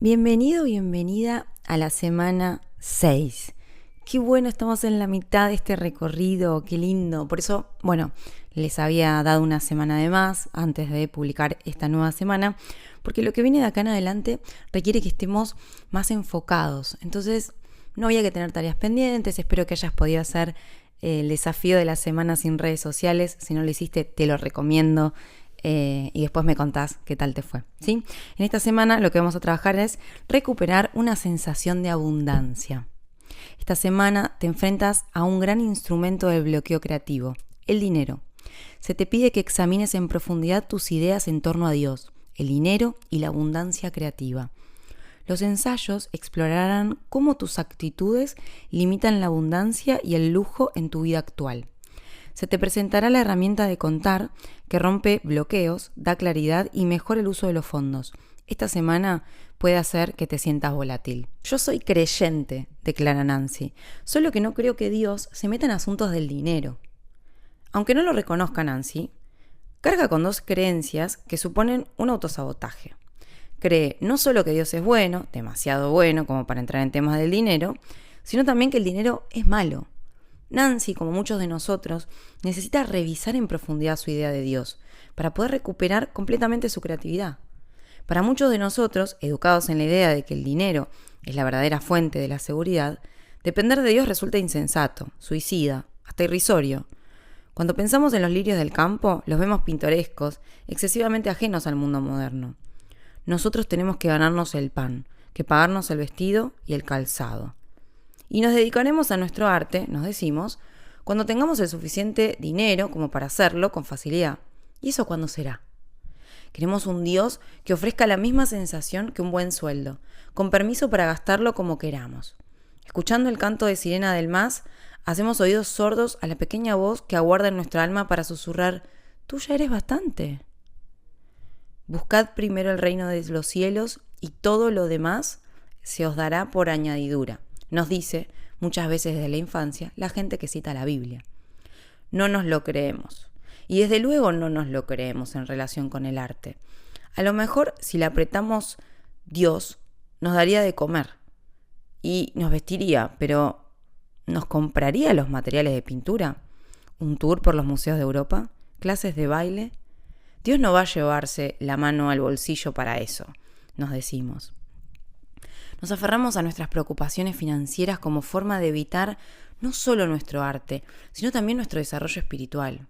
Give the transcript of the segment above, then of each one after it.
Bienvenido, bienvenida a la semana 6. Qué bueno, estamos en la mitad de este recorrido, qué lindo. Por eso, les había dado una semana de más antes de publicar esta nueva semana, porque lo que viene de acá en adelante requiere que estemos más enfocados. Entonces, no había que tener tareas pendientes. Espero que hayas podido hacer el desafío de la semana sin redes sociales. Si no lo hiciste, te lo recomiendo. Y después me contás qué tal te fue, ¿sí? En esta semana lo que vamos a trabajar es recuperar una sensación de abundancia. Esta semana te enfrentas a un gran instrumento del bloqueo creativo, el dinero. Se te pide que examines en profundidad tus ideas en torno a Dios, el dinero y la abundancia creativa. Los ensayos explorarán cómo tus actitudes limitan la abundancia y el lujo en tu vida actual. Se te presentará la herramienta de contar que rompe bloqueos, da claridad y mejora el uso de los fondos. Esta semana puede hacer que te sientas volátil. Yo soy creyente, declara Nancy, solo que no creo que Dios se meta en asuntos del dinero. Aunque no lo reconozca Nancy, carga con dos creencias que suponen un autosabotaje. Cree no solo que Dios es bueno, demasiado bueno como para entrar en temas del dinero, sino también que el dinero es malo. Nancy, como muchos de nosotros, necesita revisar en profundidad su idea de Dios para poder recuperar completamente su creatividad. Para muchos de nosotros, educados en la idea de que el dinero es la verdadera fuente de la seguridad, depender de Dios resulta insensato, suicida, hasta irrisorio. Cuando pensamos en los lirios del campo, los vemos pintorescos, excesivamente ajenos al mundo moderno. Nosotros tenemos que ganarnos el pan, que pagarnos el vestido y el calzado. Y nos dedicaremos a nuestro arte, nos decimos, cuando tengamos el suficiente dinero como para hacerlo con facilidad. ¿Y eso cuándo será? Queremos un Dios que ofrezca la misma sensación que un buen sueldo, con permiso para gastarlo como queramos. Escuchando el canto de sirena del más, hacemos oídos sordos a la pequeña voz que aguarda en nuestra alma para susurrar: «Tú ya eres bastante». Buscad primero el reino de los cielos y todo lo demás se os dará por añadidura. Nos dice, muchas veces desde la infancia, la gente que cita la Biblia. No nos lo creemos. Y desde luego no nos lo creemos en relación con el arte. A lo mejor, si le apretamos Dios, nos daría de comer. Y nos vestiría, pero ¿nos compraría los materiales de pintura? ¿Un tour por los museos de Europa? ¿Clases de baile? Dios no va a llevarse la mano al bolsillo para eso, nos decimos. Nos aferramos a nuestras preocupaciones financieras como forma de evitar no solo nuestro arte, sino también nuestro desarrollo espiritual.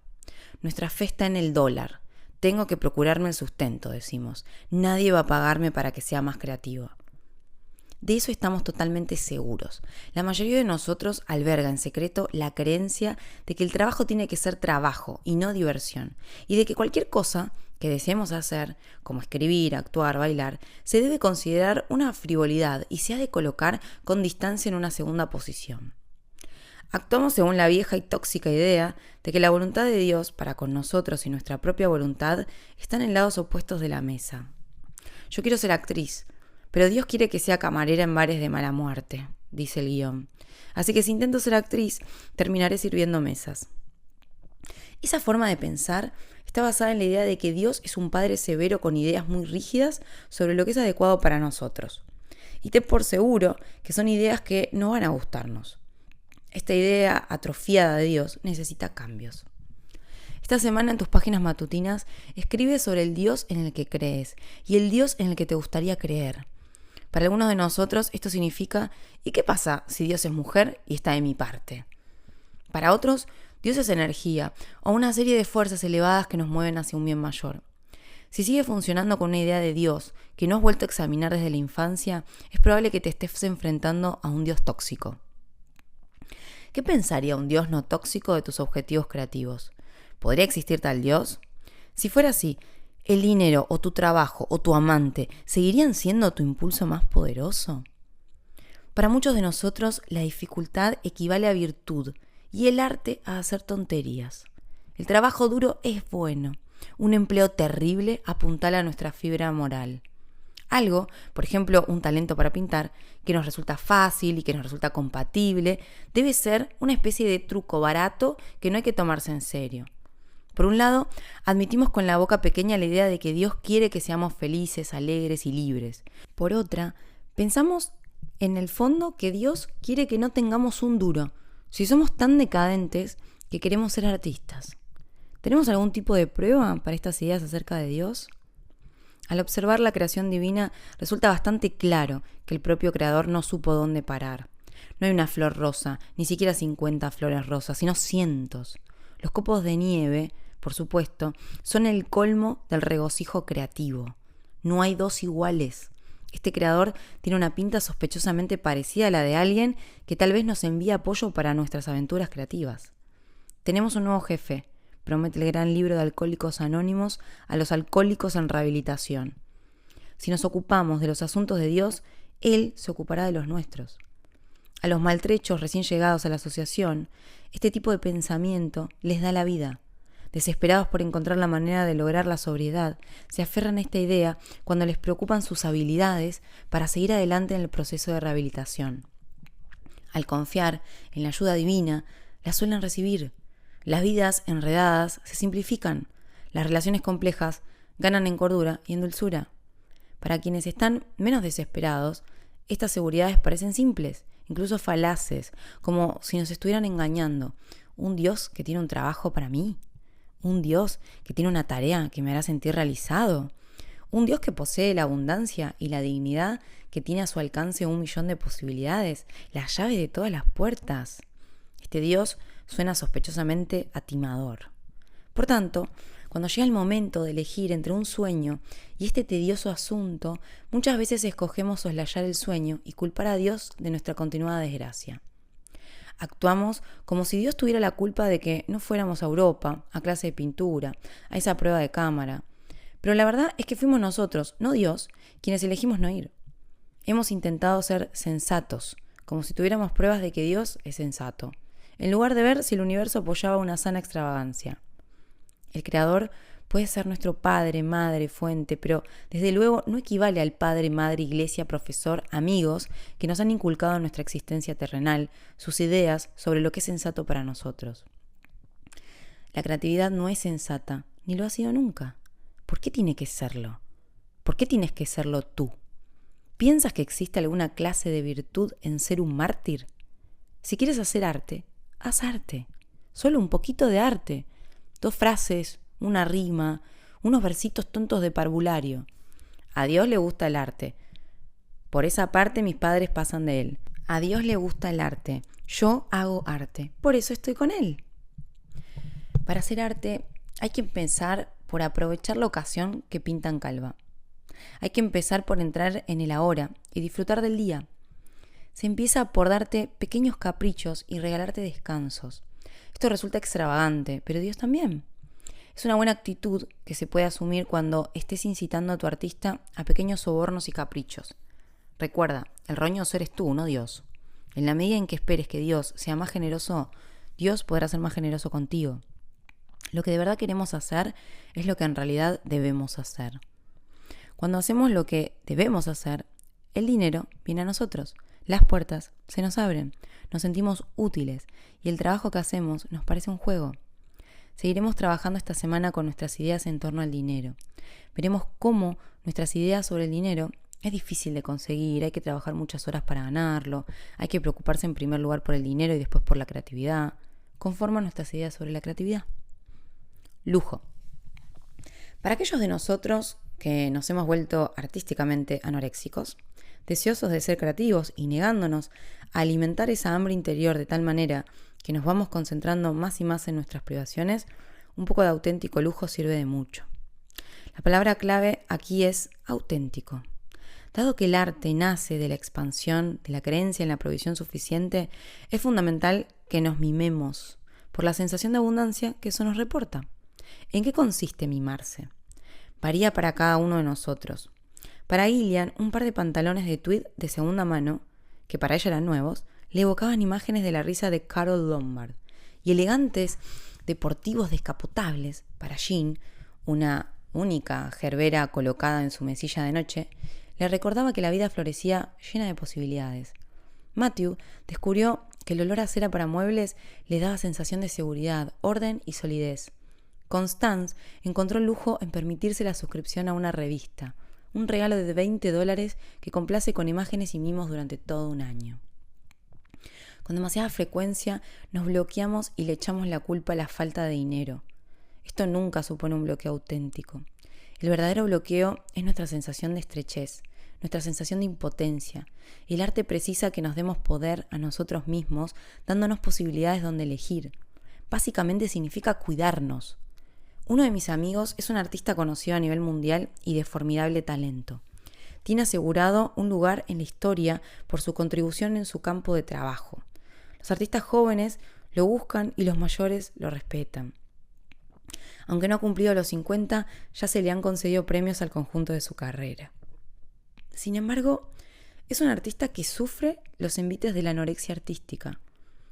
Nuestra fe está en el dólar. Tengo que procurarme el sustento, decimos. Nadie va a pagarme para que sea más creativa. De eso estamos totalmente seguros. La mayoría de nosotros alberga en secreto la creencia de que el trabajo tiene que ser trabajo y no diversión, y de que cualquier cosa que deseemos hacer, como escribir, actuar, bailar, se debe considerar una frivolidad y se ha de colocar con distancia en una segunda posición. Actuamos según la vieja y tóxica idea de que la voluntad de Dios para con nosotros y nuestra propia voluntad están en lados opuestos de la mesa. Yo quiero ser actriz, pero Dios quiere que sea camarera en bares de mala muerte, dice el guión. Así que si intento ser actriz, terminaré sirviendo mesas. Esa forma de pensar está basada en la idea de que Dios es un padre severo con ideas muy rígidas sobre lo que es adecuado para nosotros. Y ten por seguro que son ideas que no van a gustarnos. Esta idea atrofiada de Dios necesita cambios. Esta semana en tus páginas matutinas escribe sobre el Dios en el que crees y el Dios en el que te gustaría creer. Para algunos de nosotros esto significa: ¿y qué pasa si Dios es mujer y está de mi parte? Para otros, Dios es energía o una serie de fuerzas elevadas que nos mueven hacia un bien mayor. Si sigues funcionando con una idea de Dios que no has vuelto a examinar desde la infancia, es probable que te estés enfrentando a un Dios tóxico. ¿Qué pensaría un Dios no tóxico de tus objetivos creativos? ¿Podría existir tal Dios? Si fuera así, ¿el dinero o tu trabajo o tu amante seguirían siendo tu impulso más poderoso? Para muchos de nosotros, la dificultad equivale a virtud y el arte a hacer tonterías. El trabajo duro es bueno. Un empleo terrible apuntala a nuestra fibra moral. Algo, por ejemplo, un talento para pintar, que nos resulta fácil y que nos resulta compatible, debe ser una especie de truco barato que no hay que tomarse en serio. Por un lado, admitimos con la boca pequeña la idea de que Dios quiere que seamos felices, alegres y libres. Por otra, pensamos en el fondo que Dios quiere que no tengamos un duro, si somos tan decadentes que queremos ser artistas. ¿Tenemos algún tipo de prueba para estas ideas acerca de Dios? Al observar la creación divina, resulta bastante claro que el propio Creador no supo dónde parar. No hay una flor rosa, ni siquiera 50 flores rosas, sino cientos. Los copos de nieve, por supuesto, son el colmo del regocijo creativo. No hay dos iguales. Este creador tiene una pinta sospechosamente parecida a la de alguien que tal vez nos envía apoyo para nuestras aventuras creativas. Tenemos un nuevo jefe, promete el gran libro de Alcohólicos Anónimos a los alcohólicos en rehabilitación. Si nos ocupamos de los asuntos de Dios, Él se ocupará de los nuestros. A los maltrechos recién llegados a la asociación, este tipo de pensamiento les da la vida. Desesperados por encontrar la manera de lograr la sobriedad, se aferran a esta idea cuando les preocupan sus habilidades para seguir adelante en el proceso de rehabilitación. Al confiar en la ayuda divina, la suelen recibir. Las vidas enredadas se simplifican, las relaciones complejas ganan en cordura y en dulzura. Para quienes están menos desesperados, estas seguridades parecen simples, incluso falaces, como si nos estuvieran engañando. ¿Un Dios que tiene un trabajo para mí? ¿Un Dios que tiene una tarea que me hará sentir realizado? ¿Un Dios que posee la abundancia y la dignidad, que tiene a su alcance 1.000.000 de posibilidades, la llave de todas las puertas? Este Dios suena sospechosamente atimador. Por tanto, cuando llega el momento de elegir entre un sueño y este tedioso asunto, muchas veces escogemos soslayar el sueño y culpar a Dios de nuestra continuada desgracia. Actuamos como si Dios tuviera la culpa de que no fuéramos a Europa, a clase de pintura, a esa prueba de cámara. Pero la verdad es que fuimos nosotros, no Dios, quienes elegimos no ir. Hemos intentado ser sensatos, como si tuviéramos pruebas de que Dios es sensato, en lugar de ver si el universo apoyaba una sana extravagancia. El Creador puede ser nuestro padre, madre, fuente, pero desde luego no equivale al padre, madre, iglesia, profesor, amigos que nos han inculcado en nuestra existencia terrenal sus ideas sobre lo que es sensato para nosotros. La creatividad no es sensata, ni lo ha sido nunca. ¿Por qué tiene que serlo? ¿Por qué tienes que serlo tú? ¿Piensas que existe alguna clase de virtud en ser un mártir? Si quieres hacer arte, haz arte. Solo un poquito de arte. 2 frases, una rima, unos versitos tontos de parvulario. A Dios le gusta el arte. Por esa parte mis padres pasan de él. A Dios le gusta el arte. Yo hago arte. Por eso estoy con él. Para hacer arte hay que empezar por aprovechar la ocasión que pinta en calva. Hay que empezar por entrar en el ahora y disfrutar del día. Se empieza por darte pequeños caprichos y regalarte descansos. Esto resulta extravagante, pero Dios también. Es una buena actitud que se puede asumir cuando estés incitando a tu artista a pequeños sobornos y caprichos. Recuerda, el roñoso eres tú, no Dios. En la medida en que esperes que Dios sea más generoso, Dios podrá ser más generoso contigo. Lo que de verdad queremos hacer es lo que en realidad debemos hacer. Cuando hacemos lo que debemos hacer, el dinero viene a nosotros. Las puertas se nos abren, nos sentimos útiles y el trabajo que hacemos nos parece un juego. Seguiremos trabajando esta semana con nuestras ideas en torno al dinero. Veremos cómo nuestras ideas sobre el dinero es difícil de conseguir, hay que trabajar muchas horas para ganarlo, hay que preocuparse en primer lugar por el dinero y después por la creatividad. Conforman nuestras ideas sobre la creatividad. Lujo. Para aquellos de nosotros que nos hemos vuelto artísticamente anoréxicos, deseosos de ser creativos y negándonos a alimentar esa hambre interior de tal manera que nos vamos concentrando más y más en nuestras privaciones, un poco de auténtico lujo sirve de mucho. La palabra clave aquí es auténtico. Dado que el arte nace de la expansión, de la creencia en la provisión suficiente, es fundamental que nos mimemos por la sensación de abundancia que eso nos reporta. ¿En qué consiste mimarse? Varía para cada uno de nosotros. Para Gillian, un par de pantalones de tweed de segunda mano, que para ella eran nuevos, le evocaban imágenes de la risa de Carole Lombard. Y elegantes deportivos descapotables para Jean, una única gerbera colocada en su mesilla de noche, le recordaba que la vida florecía llena de posibilidades. Matthew descubrió que el olor a cera para muebles le daba sensación de seguridad, orden y solidez. Constance encontró lujo en permitirse la suscripción a una revista, un regalo de $20 que complace con imágenes y mimos durante todo un año. Con demasiada frecuencia nos bloqueamos y le echamos la culpa a la falta de dinero. Esto nunca supone un bloqueo auténtico. El verdadero bloqueo es nuestra sensación de estrechez, nuestra sensación de impotencia. El arte precisa que nos demos poder a nosotros mismos, dándonos posibilidades donde elegir. Básicamente significa cuidarnos. Uno de mis amigos es un artista conocido a nivel mundial y de formidable talento. Tiene asegurado un lugar en la historia por su contribución en su campo de trabajo. Los artistas jóvenes lo buscan y los mayores lo respetan. Aunque no ha cumplido los 50, ya se le han concedido premios al conjunto de su carrera. Sin embargo, es un artista que sufre los envites de la anorexia artística.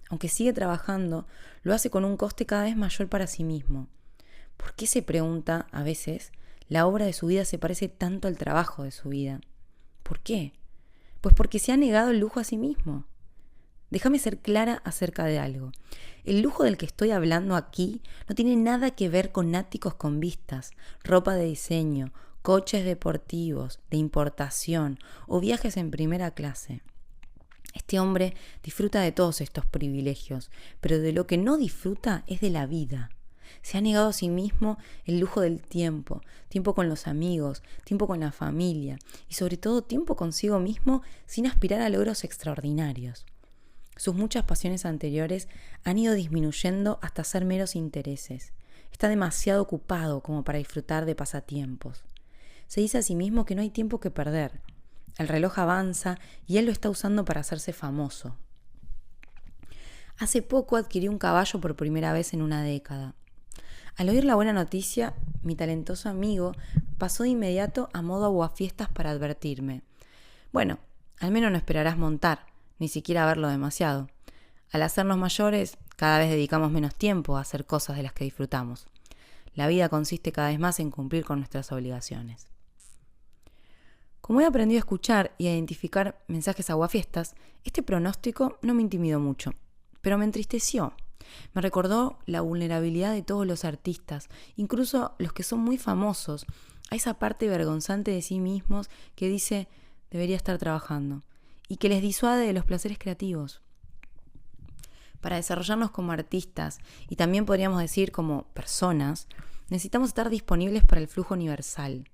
Aunque sigue trabajando, lo hace con un coste cada vez mayor para sí mismo. ¿Por qué, se pregunta a veces, la obra de su vida se parece tanto al trabajo de su vida? ¿Por qué? Pues porque se ha negado el lujo a sí mismo. Déjame ser clara acerca de algo. El lujo del que estoy hablando aquí no tiene nada que ver con áticos con vistas, ropa de diseño, coches deportivos, de importación o viajes en primera clase. Este hombre disfruta de todos estos privilegios, pero de lo que no disfruta es de la vida. Se ha negado a sí mismo el lujo del tiempo, tiempo con los amigos, tiempo con la familia y sobre todo tiempo consigo mismo sin aspirar a logros extraordinarios. Sus muchas pasiones anteriores han ido disminuyendo hasta ser meros intereses. Está demasiado ocupado como para disfrutar de pasatiempos. Se dice a sí mismo que no hay tiempo que perder. El reloj avanza y él lo está usando para hacerse famoso. Hace poco adquirí un caballo por primera vez en una década. Al oír la buena noticia, mi talentoso amigo pasó de inmediato a modo aguafiestas para advertirme. Bueno, al menos no esperarás montar, ni siquiera verlo demasiado. Al hacernos mayores, cada vez dedicamos menos tiempo a hacer cosas de las que disfrutamos. La vida consiste cada vez más en cumplir con nuestras obligaciones. Como he aprendido a escuchar y a identificar mensajes aguafiestas, este pronóstico no me intimidó mucho, pero me entristeció. Me recordó la vulnerabilidad de todos los artistas, incluso los que son muy famosos, a esa parte vergonzante de sí mismos que dice debería estar trabajando y que les disuade de los placeres creativos. Para desarrollarnos como artistas y también podríamos decir como personas, necesitamos estar disponibles para el flujo universal.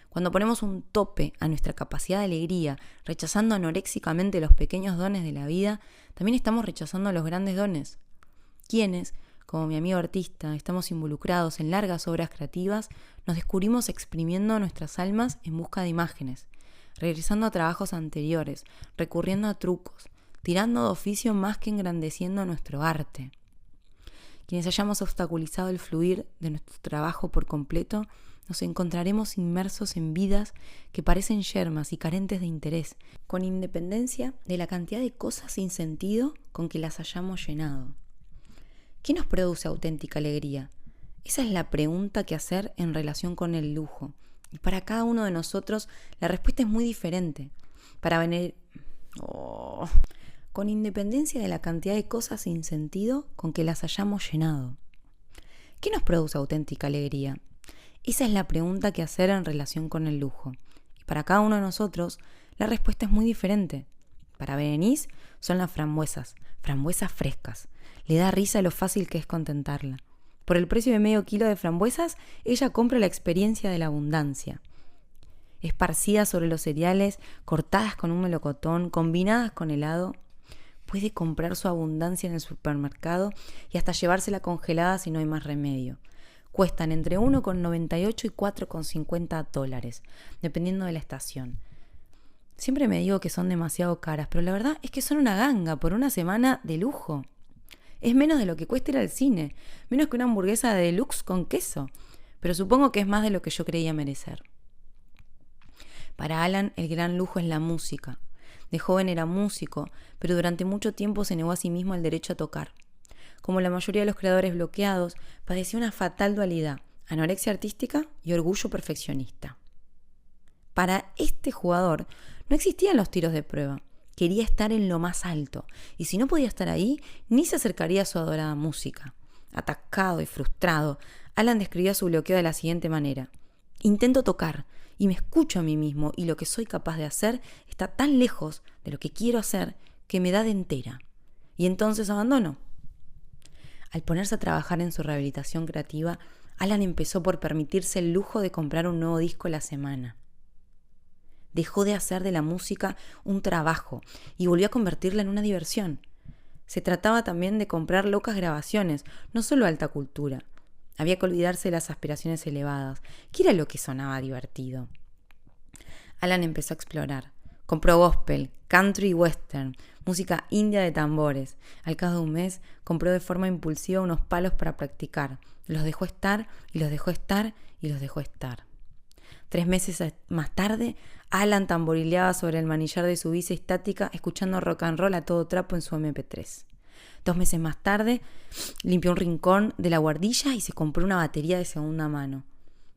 Cuando ponemos un tope a nuestra capacidad de alegría, rechazando anoréxicamente los pequeños dones de la vida, también estamos rechazando los grandes dones. Quienes, como mi amigo artista, estamos involucrados en largas obras creativas, nos descubrimos exprimiendo nuestras almas en busca de imágenes, regresando a trabajos anteriores, recurriendo a trucos, tirando de oficio más que engrandeciendo nuestro arte. Quienes hayamos obstaculizado el fluir de nuestro trabajo por completo, nos encontraremos inmersos en vidas que parecen yermas y carentes de interés, con independencia de la cantidad de cosas sin sentido con que las hayamos llenado. ¿Qué nos produce auténtica alegría? Esa es la pregunta que hacer en relación con el lujo. Y para cada uno de nosotros la respuesta es muy diferente. Con independencia de la cantidad de cosas sin sentido con que las hayamos llenado. ¿Qué nos produce auténtica alegría? Esa es la pregunta que hacer en relación con el lujo. Y para cada uno de nosotros la respuesta es muy diferente. Para Berenice son las frambuesas frescas. Le da risa lo fácil que es contentarla. Por el precio de medio kilo de frambuesas, ella compra la experiencia de la abundancia. Esparcidas sobre los cereales, cortadas con un melocotón, combinadas con helado, puede comprar su abundancia en el supermercado y hasta llevársela congelada si no hay más remedio. Cuestan entre $1,98 y $4,50, dependiendo de la estación. Siempre me digo que son demasiado caras, pero la verdad es que son una ganga por una semana de lujo. Es menos de lo que cuesta ir al cine, menos que una hamburguesa de deluxe con queso, pero supongo que es más de lo que yo creía merecer. Para Alan, el gran lujo es la música. De joven era músico, pero durante mucho tiempo se negó a sí mismo el derecho a tocar. Como la mayoría de los creadores bloqueados, padecía una fatal dualidad, anorexia artística y orgullo perfeccionista. Para este jugador no existían los tiros de prueba. Quería estar en lo más alto, y si no podía estar ahí, ni se acercaría a su adorada música. Atacado y frustrado, Alan describía su bloqueo de la siguiente manera: intento tocar y me escucho a mí mismo y lo que soy capaz de hacer está tan lejos de lo que quiero hacer que me da de entera. Y entonces abandono. Al ponerse a trabajar en su rehabilitación creativa, Alan empezó por permitirse el lujo de comprar un nuevo disco a la semana. Dejó de hacer de la música un trabajo y volvió a convertirla en una diversión. Se trataba también de comprar locas grabaciones, no solo alta cultura. Había que olvidarse de las aspiraciones elevadas. ¿Qué era lo que sonaba divertido? Alan empezó a explorar. Compró gospel, country y western, música india de tambores. Al cabo de un mes, compró de forma impulsiva unos palos para practicar. Los dejó estar y los dejó estar y los dejó estar. 3 meses más tarde, Alan tamborileaba sobre el manillar de su bici estática, escuchando rock and roll a todo trapo en su MP3. 2 meses más tarde, limpió un rincón de la guardilla y se compró una batería de segunda mano.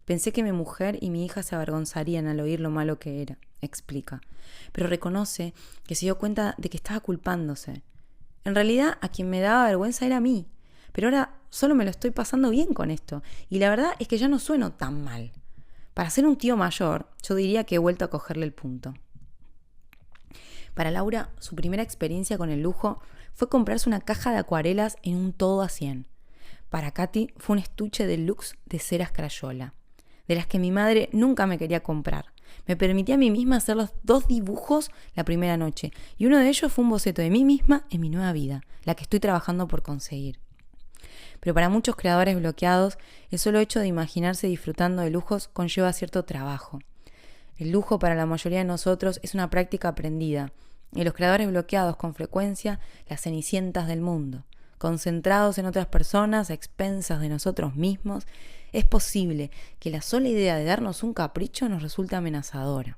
Pensé que mi mujer y mi hija se avergonzarían al oír lo malo que era, explica. Pero reconoce que se dio cuenta de que estaba culpándose. En realidad, a quien me daba vergüenza era a mí. Pero ahora solo me lo estoy pasando bien con esto. Y la verdad es que ya no sueno tan mal. Para ser un tío mayor, yo diría que he vuelto a cogerle el punto. Para Laura, su primera experiencia con el lujo fue comprarse una caja de acuarelas en un todo a 100. Para Katy fue un estuche deluxe de ceras Crayola, de las que mi madre nunca me quería comprar. Me permití a mí misma hacer los 2 dibujos la primera noche, y uno de ellos fue un boceto de mí misma en mi nueva vida, la que estoy trabajando por conseguir. Pero para muchos creadores bloqueados, el solo hecho de imaginarse disfrutando de lujos conlleva cierto trabajo. El lujo para la mayoría de nosotros es una práctica aprendida, y los creadores bloqueados con frecuencia, las cenicientas del mundo, concentrados en otras personas a expensas de nosotros mismos, es posible que la sola idea de darnos un capricho nos resulte amenazadora.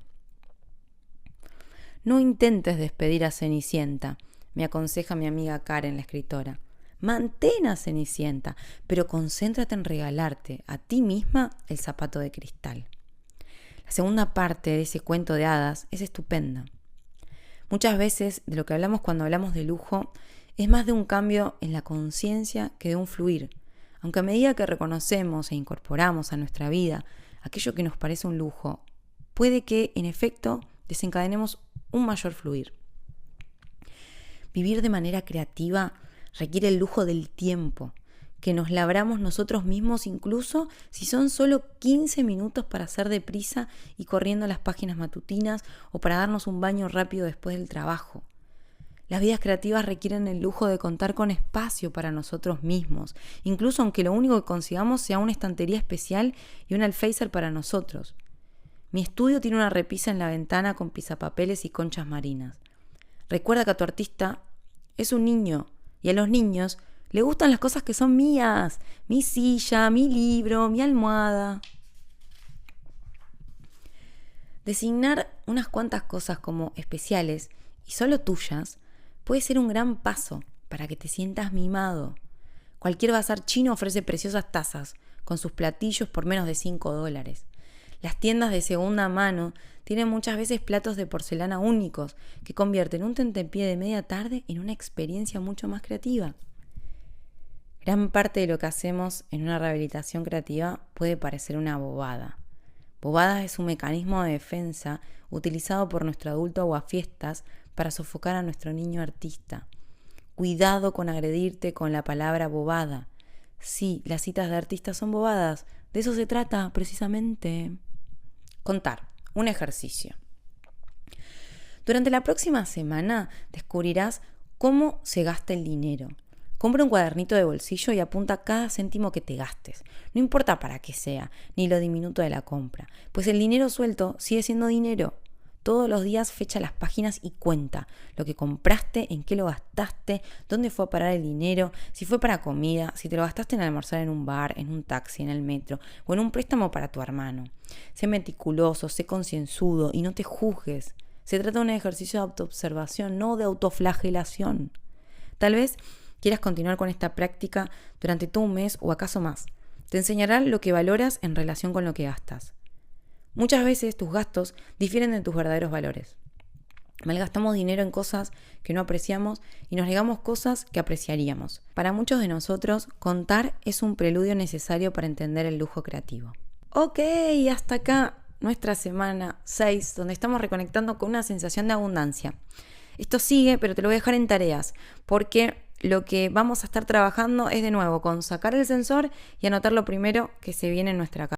No intentes despedir a Cenicienta, me aconseja mi amiga Karen, la escritora. Mantén a Cenicienta, pero concéntrate en regalarte a ti misma el zapato de cristal. La segunda parte de ese cuento de hadas es estupenda. Muchas veces de lo que hablamos cuando hablamos de lujo es más de un cambio en la conciencia que de un fluir, aunque a medida que reconocemos e incorporamos a nuestra vida aquello que nos parece un lujo, puede que, en efecto, desencadenemos un mayor fluir. Vivir de manera creativa requiere el lujo del tiempo, que nos labramos nosotros mismos incluso si son solo 15 minutos para hacer deprisa y corriendo las páginas matutinas o para darnos un baño rápido después del trabajo. Las vidas creativas requieren el lujo de contar con espacio para nosotros mismos, incluso aunque lo único que consigamos sea una estantería especial y un alféizar para nosotros. Mi estudio tiene una repisa en la ventana con pisapapeles y conchas marinas. Recuerda que a tu artista es un niño y a los niños le gustan las cosas que son mías, mi silla, mi libro, mi almohada. Designar unas cuantas cosas como especiales y solo tuyas puede ser un gran paso para que te sientas mimado. Cualquier bazar chino ofrece preciosas tazas con sus platillos por menos de $5. Las tiendas de segunda mano tienen muchas veces platos de porcelana únicos que convierten un tentempié de media tarde en una experiencia mucho más creativa. Gran parte de lo que hacemos en una rehabilitación creativa puede parecer una bobada. Bobada es un mecanismo de defensa utilizado por nuestro adulto aguafiestas para sofocar a nuestro niño artista. Cuidado con agredirte con la palabra bobada. Sí, las citas de artistas son bobadas. De eso se trata, precisamente. Contar. Un ejercicio. Durante la próxima semana descubrirás cómo se gasta el dinero. Compra un cuadernito de bolsillo y apunta cada céntimo que te gastes. No importa para qué sea, ni lo diminuto de la compra. Pues el dinero suelto sigue siendo dinero. Todos los días fecha las páginas y cuenta lo que compraste, en qué lo gastaste, dónde fue a parar el dinero, si fue para comida, si te lo gastaste en almorzar en un bar, en un taxi, en el metro o en un préstamo para tu hermano. Sé meticuloso, sé concienzudo y no te juzgues. Se trata de un ejercicio de autoobservación, no de autoflagelación. Tal vez quieras continuar con esta práctica durante todo un mes o acaso más. Te enseñará lo que valoras en relación con lo que gastas. Muchas veces tus gastos difieren de tus verdaderos valores. Malgastamos dinero en cosas que no apreciamos y nos negamos cosas que apreciaríamos. Para muchos de nosotros, contar es un preludio necesario para entender el lujo creativo. Ok, hasta acá nuestra semana 6, donde estamos reconectando con una sensación de abundancia. Esto sigue, pero te lo voy a dejar en tareas, porque lo que vamos a estar trabajando es de nuevo con sacar el sensor y anotar lo primero que se viene en nuestra cabeza.